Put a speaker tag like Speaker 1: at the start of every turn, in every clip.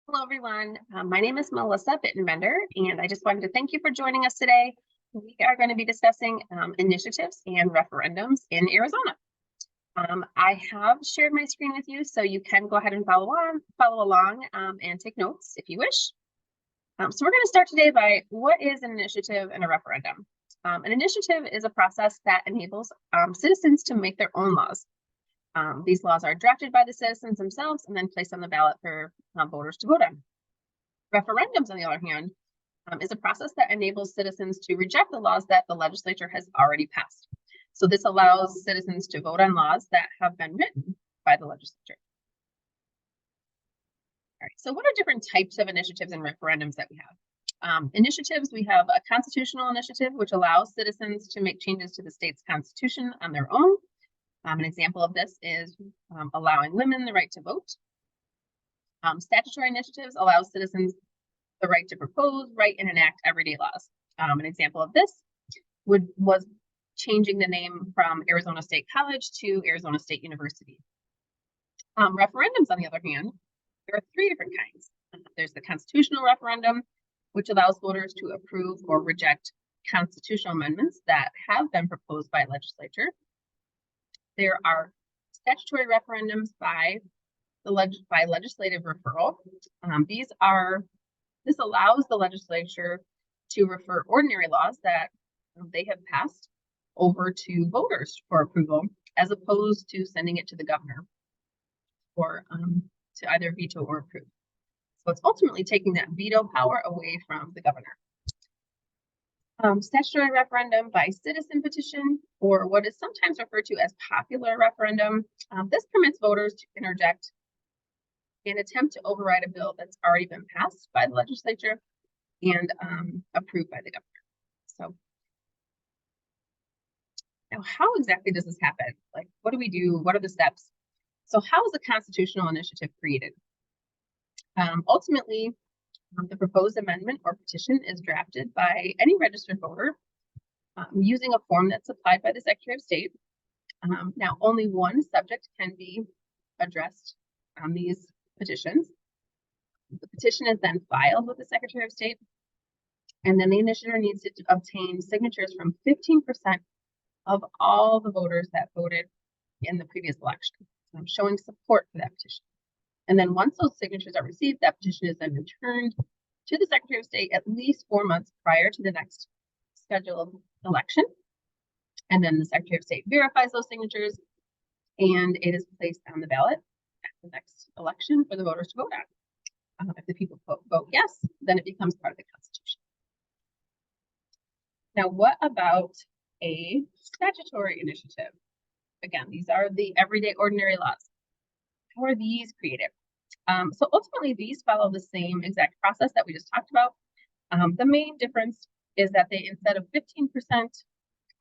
Speaker 1: Hello, everyone. My name is Melissa Bittenbender, and I just wanted to thank you for joining us today. We are going to be discussing initiatives and referendums in Arizona. I have shared my screen with you, so you can go ahead and follow along, and take notes if you wish. So we're going to start today by what is an initiative and a referendum. An initiative is a process that enables citizens to make their own laws. These laws are drafted by the citizens themselves and then placed on the ballot for voters to vote on. Referendums, on the other hand, is a process that enables citizens to reject the laws that the legislature has already passed. So this allows citizens to vote on laws that have been written by the legislature. All right, so what are different types of initiatives and referendums that we have? Initiatives, we have a constitutional initiative, which allows citizens to make changes to the state's constitution on their own. An example of this is allowing women the right to vote. Statutory initiatives allow citizens the right to propose, write, and enact everyday laws. An example of this was changing the name from Arizona State College to Arizona State University. Referendums, on the other hand, there are three different kinds. There's the constitutional referendum, which allows voters to approve or reject constitutional amendments that have been proposed by legislature. There are statutory referendums by legislative referral. This allows the legislature to refer ordinary laws that they have passed over to voters for approval, as opposed to sending it to the governor or to either veto or approve. So it's ultimately taking that veto power away from the governor. Statutory referendum by citizen petition, or what is sometimes referred to as popular referendum. This permits voters to interject and attempt to override a bill that's already been passed by the legislature and approved by the governor. So now, how exactly does this happen? Like, what do we do? What are the steps? So how is a constitutional initiative created? Ultimately, the proposed amendment or petition is drafted by any registered voter using a form that's supplied by the Secretary of State. Now, only one subject can be addressed on these petitions. The petition is then filed with the Secretary of State, and then the initiator needs to obtain signatures from 15% of all the voters that voted in the previous election, showing support for that petition. And then once those signatures are received, that petition is then returned to the Secretary of State at least 4 months prior to the next scheduled election. And then the Secretary of State verifies those signatures, and it is placed on the ballot at the next election for the voters to vote on. If the people vote yes, then it becomes part of the Constitution. Now, what about a statutory initiative? Again, these are the everyday ordinary laws. How are these created? So ultimately, these follow the same exact process that we just talked about. The main difference is that they, instead of 15%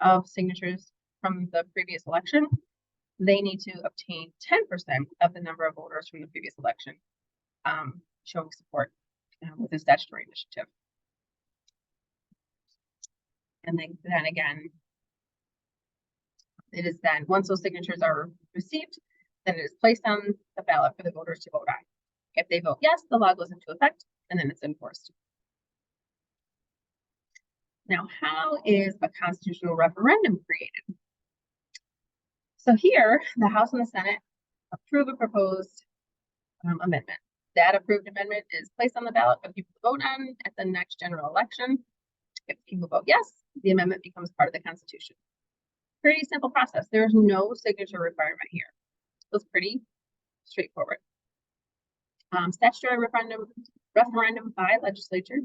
Speaker 1: of signatures from the previous election, they need to obtain 10% of the number of voters from the previous election, showing support with a statutory initiative. And then again, it is then, once those signatures are received, then it is placed on the ballot for the voters to vote on. If they vote yes, the law goes into effect, and then it's enforced. Now, how is a constitutional referendum created? So here, the House and the Senate approve a proposed amendment. That approved amendment is placed on the ballot for people to vote on at the next general election. If people vote yes, the amendment becomes part of the Constitution. Pretty simple process. There's no signature requirement here. So it's pretty straightforward. Statutory referendum by legislature.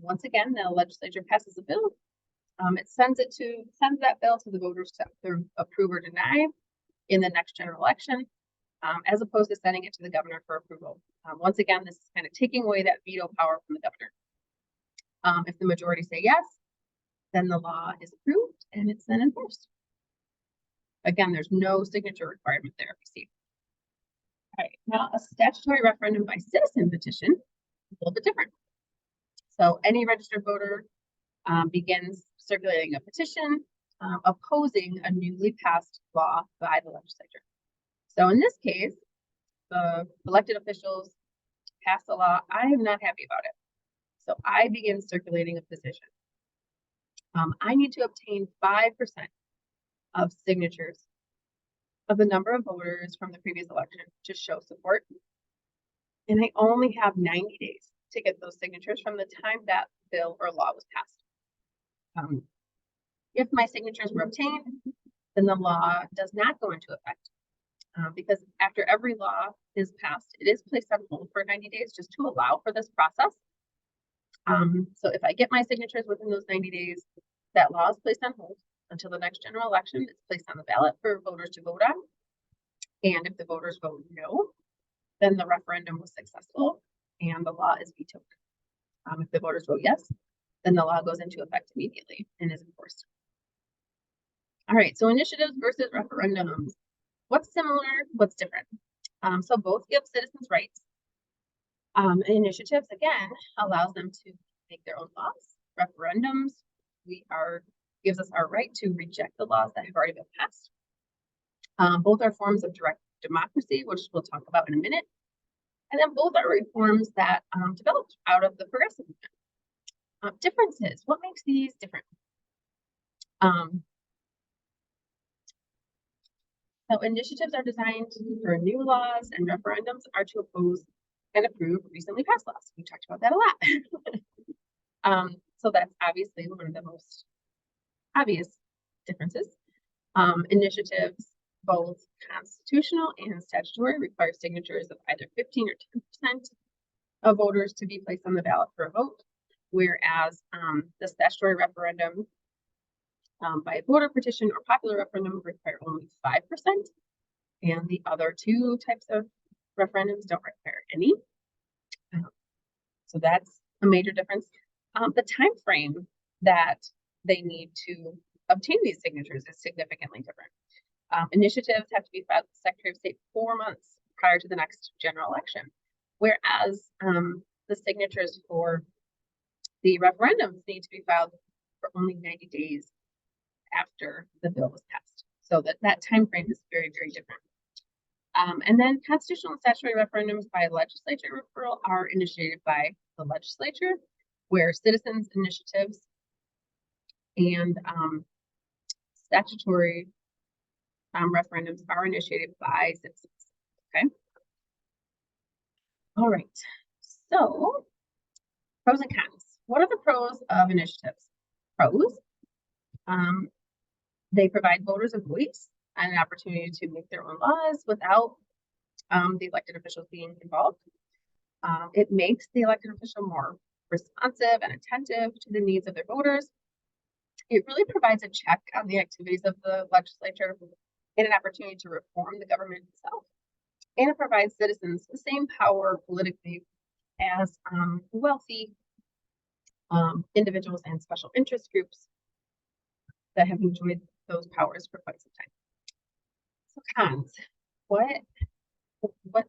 Speaker 1: Once again, the legislature passes a bill. It sends that bill to the voters to either approve or deny in the next general election, as opposed to sending it to the governor for approval. Once again, this is kind of taking away that veto power from the governor. If the majority say yes, then the law is approved and it's then enforced. Again, there's no signature requirement there, you see. All right, now a statutory referendum by citizen petition is a little bit different. So any registered voter begins circulating a petition opposing a newly passed law by the legislature. So in this case, the elected officials pass a law. I am not happy about it. So I begin circulating a petition. I need to obtain 5% of signatures of the number of voters from the previous election to show support. And I only have 90 days to get those signatures from the time that bill or law was passed. If my signatures were obtained, then the law does not go into effect. Because after every law is passed, it is placed on hold for 90 days just to allow for this process. So if I get my signatures within those 90 days, that law is placed on hold until the next general election. It's placed on the ballot for voters to vote on. And if the voters vote no, then the referendum was successful and the law is vetoed. If the voters vote yes, then the law goes into effect immediately and is enforced. All right, so initiatives versus referendums. What's similar? What's different? So both give citizens rights. Initiatives, again, allows them to make their own laws. Referendums, gives us our right to reject the laws that have already been passed. Both are forms of direct democracy, which we'll talk about in a minute. And then both are reforms that developed out of the progressive movement. Differences, what makes these different? So initiatives are designed for new laws, and referendums are to oppose and approve recently passed laws. We talked about that a lot. So that's obviously one of the most obvious differences. Initiatives, both constitutional and statutory, require signatures of either 15 or 10% of voters to be placed on the ballot for a vote, whereas the statutory referendum by a voter petition or popular referendum require only 5%, and the other two types of referendums don't require any. So that's a major difference. The time frame that they need to obtain these signatures is significantly different. Initiatives have to be filed with the Secretary of State 4 months prior to the next general election, whereas the signatures for the referendums need to be filed for only 90 days after the bill was passed. So that time frame is very, very different. And then constitutional and statutory referendums by legislature referral are initiated by the legislature, where citizens' initiatives and statutory referendums are initiated by citizens. Okay. All right. So pros and cons. What are the pros of initiatives? Pros. They provide voters a voice and an opportunity to make their own laws without the elected officials being involved. It makes the elected official more responsive and attentive to the needs of their voters. It really provides a check on the activities of the legislature and an opportunity to reform the government itself. And it provides citizens the same power politically as wealthy individuals and special interest groups that have enjoyed those powers for quite some time. So cons.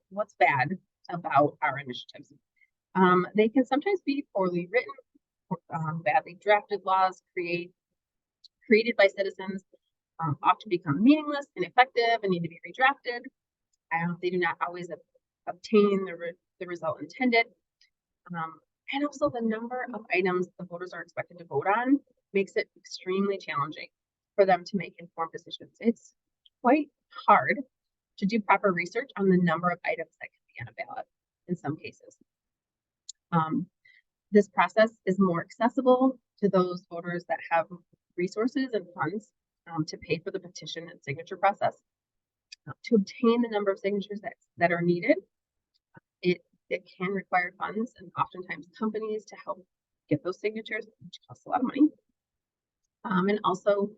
Speaker 1: What's bad about our initiatives? They can sometimes be poorly written, badly drafted laws created by citizens often become meaningless, ineffective, and need to be redrafted. They do not always obtain the result intended. And also the number of items the voters are expected to vote on makes it extremely challenging for them to make informed decisions. It's quite hard to do proper research on the number of items that can be on a ballot in some cases. This process is more accessible to those voters that have resources and funds to pay for the petition and signature process. To obtain the number of signatures that are needed, it can require funds and oftentimes companies to help get those signatures, which costs a lot of money. And also,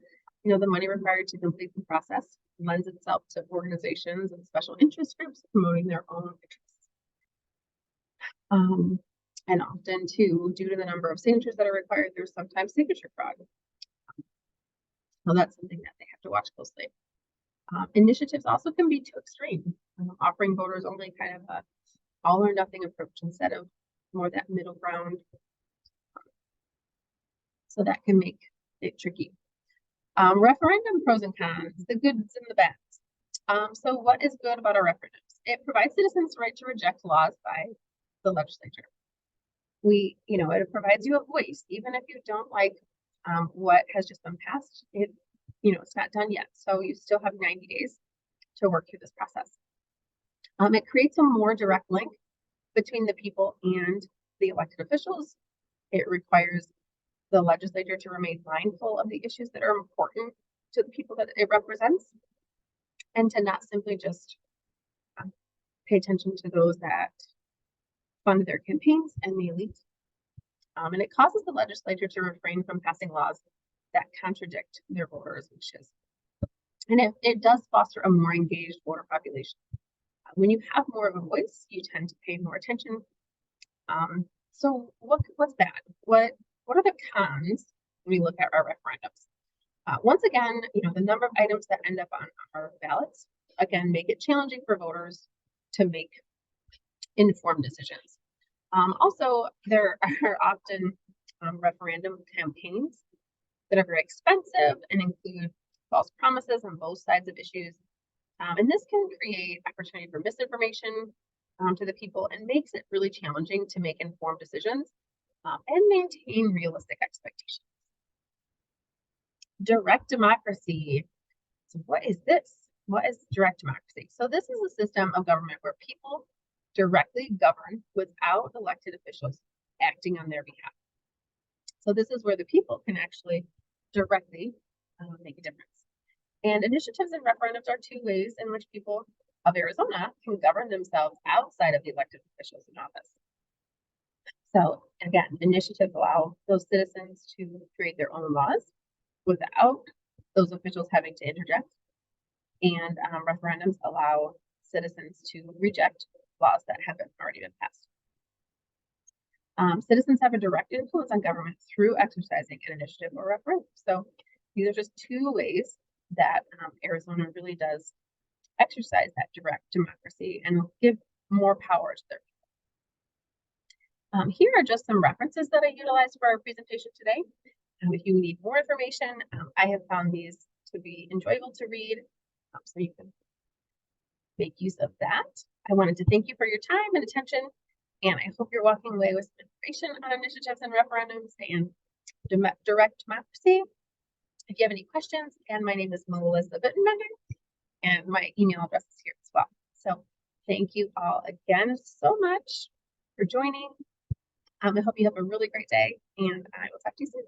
Speaker 1: the money required to complete the process lends itself to organizations and special interest groups promoting their own interests. And often, too, due to the number of signatures that are required, there's sometimes signature fraud. So that's something that they have to watch closely. Initiatives also can be too extreme, offering voters only kind of a all or nothing approach instead of more that middle ground. So that can make it tricky. Referendum pros and cons, the goods and the bads. So what is good about our referendums? It provides citizens the right to reject laws by the legislature. It provides you a voice, even if you don't like what has just been passed. It's not done yet, so you still have 90 days to work through this process. It creates a more direct link between the people and the elected officials. It requires the legislature to remain mindful of the issues that are important to the people that it represents, and to not simply just pay attention to those that fund their campaigns and the elite. And it causes the legislature to refrain from passing laws that contradict their voters' wishes. And it does foster a more engaged voter population. When you have more of a voice, you tend to pay more attention. So what's bad? What are the cons when we look at our referendums? Once again, the number of items that end up on our ballots, again, make it challenging for voters to make informed decisions. Also, there are often referendum campaigns that are very expensive and include false promises on both sides of issues. And this can create opportunity for misinformation to the people and makes it really challenging to make informed decisions and maintain realistic expectations. Direct democracy. So what is this? What is direct democracy? So this is a system of government where people directly govern without elected officials acting on their behalf. So this is where the people can actually directly make a difference. And initiatives and referendums are two ways in which people of Arizona can govern themselves outside of the elected officials in office. So again, initiatives allow those citizens to create their own laws without those officials having to interject. And referendums allow citizens to reject laws that have already been passed. Citizens have a direct influence on government through exercising an initiative or referendum. So these are just two ways that Arizona really does exercise that direct democracy and give more power to their people. Here are just some references that I utilized for our presentation today. If you need more information, I have found these to be enjoyable to read, so you can make use of that. I wanted to thank you for your time and attention, and I hope you're walking away with some information on initiatives and referendums and direct democracy. If you have any questions, again, my name is Melissa Bittenbender, and my email address is here as well. So thank you all again so much for joining. I hope you have a really great day, and I will talk to you soon.